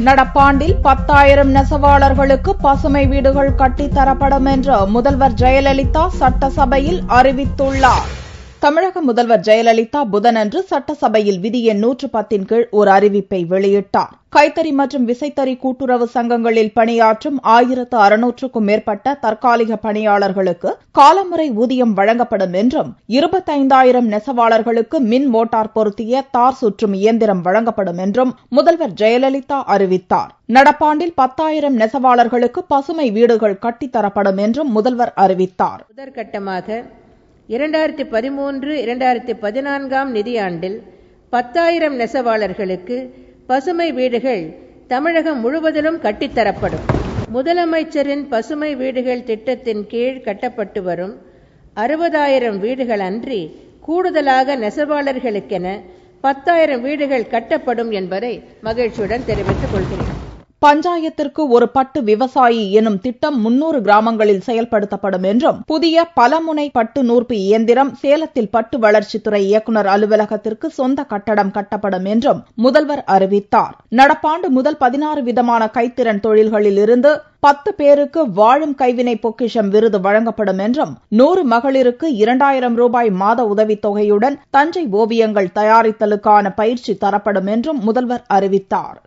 நடப்பாண்டில் 10,000 நெசவாளர்களுக்கு பசுமை வீடுகள் கட்டித்தரப்படும் என்று முதல்வர் ஜெயலலிதா சட்டசபையில் அறிவித்துள்ளார். தமிழக முதல்வர் ஜெயலலிதா புதனன்று சட்டசபையில் விதி எண் 110 கீழ் ஒரு அறிவிப்பை வெளியிட்டார். கைத்தறி மற்றும் விசைத்தறி கூட்டுறவு சங்கங்களில் பணியாற்றும் 1,600க்கும் மேற்பட்ட தற்காலிக பணியாளர்களுக்கு காலமுறை ஊதியம் வழங்கப்படும் என்றும் 25,000 நெசவாளர்களுக்கு மின் மோட்டார் பொருத்திய தார் சுற்றும் இயந்திரம் வழங்கப்படும் என்றும் முதல்வர் ஜெயலலிதா அறிவித்தார். நடப்பாண்டில் 10,000 நெசவாளர்களுக்கு பசுமை வீடுகள் கட்டித்தரப்படும் என்றும் முதல்வர் அறிவித்தார். முதற்கட்டமாக 2013-2014 நிதியாண்டில் 10,000 நெசவாளர்களுக்கு பசுமை வீடுகள் தமிழகம் முழுவதிலும் கட்டித்தரப்படும். முதலமைச்சரின் பசுமை வீடுகள் திட்டத்தின் கீழ் கட்டப்பட்டு வரும் 60,000 வீடுகள் அன்றி கூடுதலாக நெசவாளர்களுக்கென 10,000 வீடுகள் கட்டப்படும் என்பதை மகிழ்ச்சியுடன் தெரிவித்துக் கொள்கிறேன். பஞ்சாயத்திற்கு ஒரு பட்டு விவசாயி எனும் திட்டம் 300 கிராமங்களில் செயல்படுத்தப்படும் என்றும் புதிய பலமுனை பட்டு நூற்பு இயந்திரம் சேலத்தில் பட்டு வளர்ச்சித்துறை இயக்குநர் அலுவலகத்திற்கு சொந்த கட்டடம் கட்டப்படும் என்றும் முதல்வர் அறிவித்தார். நடப்பாண்டு முதல் 16 விதமான கைத்திறன் தொழில்களில் இருந்து 10 பேருக்கு வாழும் கைவினை பொக்கிஷம் விருது வழங்கப்படும் என்றும் 100 மகளிருக்கு 2,000 ரூபாய் மாத உதவித்தொகையுடன் தஞ்சை ஓவியங்கள் தயாரித்தலுக்கான பயிற்சி தரப்படும் என்றும் முதல்வர் அறிவித்தார்.